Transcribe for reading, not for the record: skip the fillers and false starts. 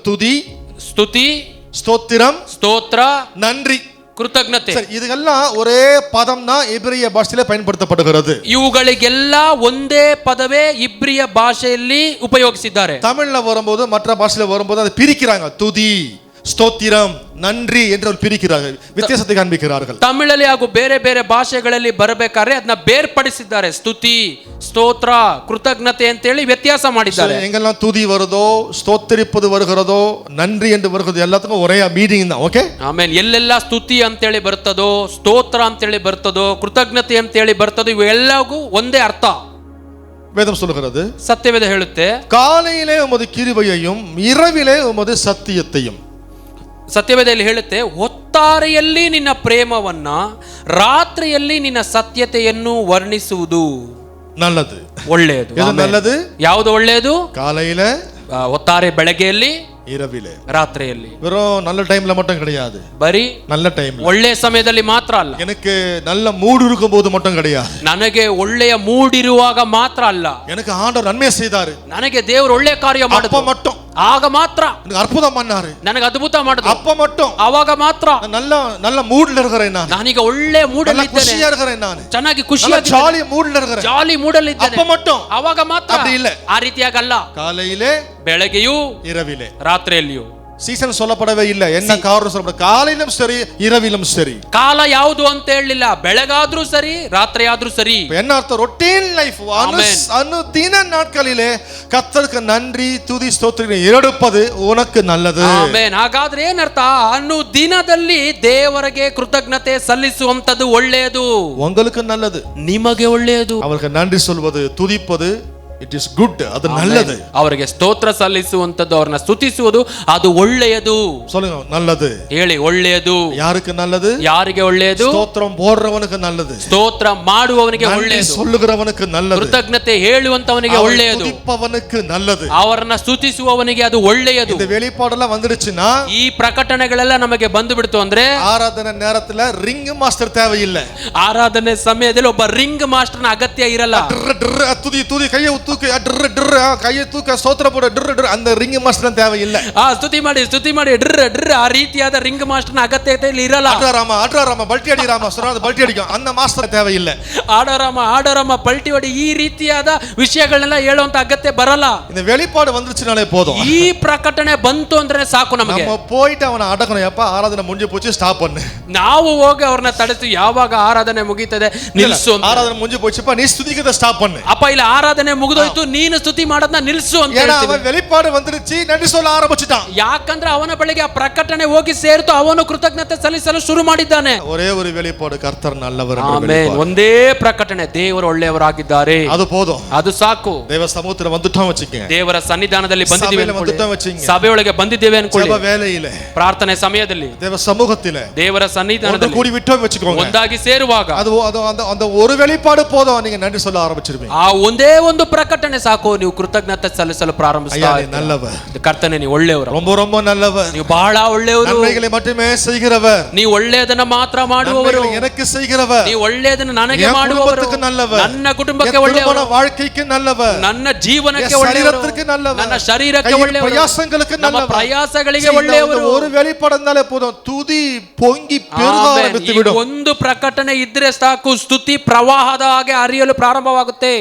துதி, ಸ್ತುತಿ, ஸ்தோத்திரம், ಸ್ತೋತ್ರ, நன்றி, ಕೃತಜ್ಞತೆ. ಇದೆல்லாம் ஒரே பதம் தான் எபிரிய ಭಾಷೆಯಲ್ಲಿ பயன்படுத்தப்படுகிறது. ಇವುಗಳಿಗೆಲ್ಲ ಒಂದೇ ಪದವೇ ಇಬ್ರಿಯ ಭಾಷೆಯಲ್ಲಿ ಉಪಯೋಗಿಸಿದ್ದಾರೆ. தமிழ்ல வரும்போது மற்ற பாஷையில வரும்போது அதை பிரிக்கிறாங்க. துதி, ஸ்தோத்திரம், நன்றி என்று பிரிக்கிறார்கள், வித்தியாசத்தை காண்பிக்கிறார்கள். ತಮಿಳಲ್ಲಿ ಹಾಗೂ ಬೇರೆ ಬೇರೆ ಭಾಷೆಗಳಲ್ಲಿ ಬರಬೇಕಾದ್ರೆ ಅದನ್ನ ಬೇರ್ಪಡಿಸಿದ್ದಾರೆ. ಸ್ತುತಿ, ಸ್ತೋತ್ರ, ಕೃತಜ್ಞತೆ ಅಂತ ಹೇಳಿ ವ್ಯತ್ಯಾಸ ಮಾಡಿದ್ದಾರೆ. எங்கெல்லாம் துதி வருதோ, ஸ்தோத்திரிப்பது வருகிறதோ, நன்றி என்று வருகிறதோ எல்லாத்துக்கும் ஒரே மீனிங் தான். ಓಕೆ, ಆಮೇಲೆ ಎಲ್ಲೆಲ್ಲ ಸ್ತುತಿ ಅಂತ ಹೇಳಿ ಬರ್ತದೋ, ಸ್ತೋತ್ರ ಅಂತ ಹೇಳಿ ಬರ್ತದೋ, ಕೃತಜ್ಞತೆ ಅಂತ ಹೇಳಿ ಬರ್ತದೋ, ಇವೆಲ್ಲವೂ ಒಂದೇ ಅರ್ಥ. வேதம் சொல்லுகிறது, ಸತ್ಯವೇದ ಹೇಳುತ್ತೆ, காலையிலே உமது கிருபையையும் இரவிலே உமது சத்தியத்தையும். ಸತ್ಯವೇದದಲ್ಲಿ ಹೇಳುತ್ತೆ, ಹೊತ್ತಾರೆಯಲ್ಲಿ ನಿನ್ನ ಪ್ರೇಮವನ್ನ, ರಾತ್ರಿಯಲ್ಲಿ ನಿನ್ನ ಸತ್ಯತೆಯನ್ನು ವರ್ಣಿಸುವುದು நல்லது, ಒಳ್ಳೆಯದು. நல்லது. ಯಾವುದು ಒಳ್ಳೆಯದು? காலையில, ಹೊತ್ತಾರೆ ಬೆಳಗ್ಗೆಯಲ್ಲಿ, இரவிலே, ರಾತ್ರಿಯಲ್ಲಿ. வெறும் நல்ல டைம்ல மட்டும் கிடையாது, ಬರೀ நல்ல டைம், ಒಳ್ಳೆಯ ಸಮಯದಲ್ಲಿ ಮಾತ್ರ ಅಲ್ಲ. எனக்கு நல்ல மூடு இருக்கும் போது மட்டும் கிடையாது, ನನಗೆ ಒಳ್ಳೆಯ ಮೂಡ್ ಇರುವಾಗ ಮಾತ್ರ ಅಲ್ಲ. எனக்கு ஆண்டவர் நன்மை செய்தாரு, ನನಗೆ ದೇವರು ಒಳ್ಳೆಯ ಕಾರ್ಯ அப்ப மட்டும், ಆಗ ಮಾತ್ರ, எனக்கு அற்புதம் பண்ணாரு, ನನಗೆ ಅದ್ಭುತ ಮಾಡಿದ್ರು, அப்ப மட்டும், ಆವಾಗ ಮಾತ್ರ. நல்ல நல்ல மூட்ல இருக்கிறேன் ನಾನು, ನಾನೀಗ ಒಳ್ಳೆ ಮೂಡ್ ಅಲ್ಲಿ ಇದ್ದೇನೆ, ಖುಷಿயா இருக்கிறேன் ನಾನು, ಚೆನ್ನಾಗಿ ಖುಷಿಯಾಗಿ ಜಾಲಿ ಮೂಡ್ல இருக்கிறேன், ಜಾಲಿ ಮೂಡ್ ಅಲ್ಲಿ ಇದ್ದೇನೆ, அப்ப மட்டும், ಆವಾಗ ಮಾತ್ರ. அப்படி இல்ல, ಆ ರೀತಿಯಾಗಲ್ಲ. காலையிலே, ಬೆಳಗ್ಗೆಯೂ இரவிலே, ರಾತ್ರಿಯಲ್ಲಿಯೂ. சீசன் சொல்லப்படவே இல்லை, என்ன காரணம் சொல்லப்பட, காலையிலும் சரி இரவிலும் சரி. ಕಾಲ ಯಾವುದು ಅಂತ ಹೇಳಲಿಲ್ಲ, ಬೆಳಗಾದ್ರೂ ಸರಿ ರಾತ್ರಿ ಆದ್ರೂ ಸರಿ. என்ன அர்த்தம்? ரொட்டீன் லைஃப், அனுதின நாட்களிலே கர்த்தருக்கு நன்றி துதி ஸ்தோத்திரம் எடுப்பது உனக்கு நல்லது. ಆಮೆನ್. ಹಾಗಾದ್ರೆ ಏನರ್ಥ? ಅನುದಿನದಲ್ಲಿ ದೇವರಿಗೆ ಕೃತಜ್ಞತೆ ಸಲ್ಲಿಸುವಂತದ್ದು ಒಳ್ಳೆಯದು, உங்களுக்கு நல்லது, ನಿಮಗೆ ಒಳ್ಳೆಯದು. அவருக்கு நன்றி சொல்வது, துதிப்பது, ಇಟ್ ಇಸ್ ಗುಡ್, ಅದು நல்லது. ಅವರಿಗೆ ಸ್ತೋತ್ರ ಸಲ್ಲಿಸುವಂತದ್ದು, ಅವರನ್ನ ಸ್ತುತಿಸುವುದು, ಅದು ಒಳ್ಳೆಯದು. சொல்லுங்க, நல்லது ಹೇಳಿ. ಒಳ್ಳೆಯದು. யாருக்கு நல்லது? ಯಾರಿಗೆ ಒಳ್ಳೆಯದು? ಸ್ತೋತ್ರಂ போடுறவனுக்கு நல்லது, ಸ್ತೋತ್ರ ಮಾಡುವವನಿಗೆ ಒಳ್ಳೆಯದು, சொல்லுகிறவனுக்கு நல்லது, ಕೃತಜ್ಞತೆ ಹೇಳುವಂತವನಿಗೆ ಒಳ್ಳೆಯದು, துதிப்பவனுக்கு நல்லது, ಅವರನ್ನ ಸ್ತುತಿಸುವವನಿಗೆ ಅದು ಒಳ್ಳೆಯದು. இந்த வெளிப்பாடெல்லாம் வந்துடுச்சுன்னா, ಈ ಪ್ರಕಟಣೆಗಳೆಲ್ಲ ನಮಗೆ ಬಂದು ಬಿಡ್ತು ಅಂದ್ರೆ, ஆராதனை நேரத்துல ரிங் மாஸ்டர் தேவையில்லை. ಆರಾಧನೆ ಸಮಯದಲ್ಲಿ ಒಬ್ಬ ರಿಂಗ್ ಮಾಸ್ಟರ್ನ ಅಗತ್ಯ ಇರಲ್ಲ. துதி துதி கையை தூக்கு, கையை தூக்க, ஸ்தோத்திரம் போடு, அந்த ரிங் மாஸ்டர் தேவையில்லை. ಸ್ತುತಿ ಮಾಡಿ ಸ್ತುತಿ ಮಾಡಿ ಡ್ರ ಡ್ರ ಆ ರೀತಿಯಾದ ರಿಂಗ್ ಮಾಸ್ಟರ್ನ ಅಗತ್ಯತೆ ಇರಲ್ಲ. ಆಡ್ರಾಮ ಬಲ್ಟಿ ಅಡಿ ರಾಮ ಬಲ್ಟಿ ಅಡಿக்கும், அந்த ಮಾಸ್ಟರ್ தேவையில்லை. ಆಡರಾಮ ಪಲ್ಟಿ ಹೊಡಿ, ಈ ರೀತಿಯಾದ ವಿಷಯಗಳನ್ನೆಲ್ಲ ಹೇಳುವಂತ ಅಗತ್ಯ ಬರಲ್ಲ. இந்த வெளிப்பாடு வந்துச்சுனாலே போதும். ಈ ಪ್ರಕಟಣೆ ಬಂತು ಅಂದ್ರೆ ಸಾಕು ನಮಗೆ. நம்ம போயிட்டு ಅವನ ಅಡಕணும், ಯಪ್ಪ ಆರಾಧನೆ ಮುಂಜಿ ಪೋಚಿ ಸ್ಟಾಪ್ பண்ணு. ನಾವು ಹೋಗಿ ಅವ್ರನ್ನ ತಡೆದು, ಯಾವಾಗ ಆರಾಧನೆ ಮುಗೀತದೆ ನಿಲ್ಸು, ಆರಾಧನೆ ಮುಂಜಿ ಪೋಚಿಪ್ಪ ನೀ ಸ್ತುತಿಕದ ಸ್ಟಾಪ್ பண்ணு. ಅಪ್ಪ ಇಲ್ಲ, ಆರಾಧನೆ ಮುಗಿದೋಯ್ತು, ನೀನು ಸ್ತುತಿ ಮಾಡೋದನ್ನ ನಿಲ್ಸು ಅಂತ ಹೇಳ್ತೀವಿ. ಅವನ வெளிப்பாடு வந்துருச்சு, நன்றி சொல்ல ஆரம்பிச்சிட்டான். ಯಾಕಂದ್ರೆ ಅವನ ಬಳಿಗೆ ಆ ಪ್ರಕಟಣೆ ಹೋಗಿ ಸೇರಿತು, ಅವನು ಕೃತಜ್ಞತೆ ಸಲ್ಲಿಸಲು ಶುರು ಮಾಡಿದ್ದಾನೆ. ஒரே ஒரு வெளிப்பாடு, கர்த்தர் நல்லவர். ಆಮೆನ್. ಒಂದೇ ಪ್ರಕಟಣೆ, ದೇವರು ಒಳ್ಳೆಯವರಾಗಿದ್ದಾರೆ, ಅದು போதும், ಅದು ಸಾಕು. ದೇವ ಸಮೂಹத்துல வந்துட்டோம் வச்சுங்க, ದೇವರ ಸನ್ನಿಧಾನದಲ್ಲಿ ಬಂದಿದ್ದೇವೆ ಅನ್ಕೊಳ್ಳಿ, ಸಭೆಯೊಳಗೆ ಬಂದಿದ್ದೇವೆ ಅನ್ಕೊಳ್ಳಿ, ಜಪ ವೇಳೆಯಿಲೆ, ಪ್ರಾರ್ಥನೆ ಸಮಯದಲ್ಲಿ, ದೇವ ಸಮೂಹத்திலே, ದೇವರ ಸನ್ನಿಧಾನದಲ್ಲಿ ಕೂಡಿ விட்டோம் வச்சுக்கோங்க, ಒಂದಾಗಿ ಸೇರುವಾಗ ಅದು அந்த ஒரு வெளிப்பாடு போதும், நீங்க நன்றி சொல்ல ஆரம்பிச்சிருவீங்க. ಆ ಒಂದೇ ಒಂದು ಪ್ರಕಟಣೆ ಸಾಕು, ನೀವು ಕೃತಜ್ಞತೆ ಸಲ್ಲಿಸಲು ಪ್ರಾರಂಭಿಸುತ್ತೀರಿ. நல்லவர் ಕರ್ತನೇ, ನೀವು ಒಳ್ಳೆಯವರು, ரொம்ப ரொம்ப நல்லவர், ನೀವು ಬಹಳ ಒಳ್ಳೆಯವರು, நன்மைகளை மட்டுமே செய்கிறவர், ನೀವು ಒಳ್ಳೆಯದನ್ನ ಮಾತ್ರ ಮಾಡುವವರು, எனக்கு செய்கிறவர், ನೀವು ಒಳ್ಳೆಯದನ್ನ ನನಗೆ ಮಾಡುವವರು, ನನ್ನ ಕುಟುಂಬಕ್ಕೆ ಒಳ್ಳೆಯವರು, வாழ்க்கைக்கு நல்லவர், ನನ್ನ ಜೀವನಕ್ಕೆ ಒಳ್ಳೆಯವರು, ನನ್ನ ಶರೀರಕ್ಕೆ ಒಳ್ಳೆಯವರು, ನಮ್ಮ ಪ್ರಯಾಸಗಳಿಗೆ ಒಳ್ಳೆಯವರು. ஒரு வெளிப்பாடு இருந்தாலே போதும், துதி பொங்கி பெருக ஆரம்பித்து விடும். ಒಂದು ಪ್ರಕಟಣೆ ಇದ್ರೆ ಸಾಕು, ಸ್ತುತಿ ಪ್ರವಾಹದ ಹಾಗೆ ಹರಿಯಲು ಪ್ರಾರಂಭವಾಗುತ್ತೆ.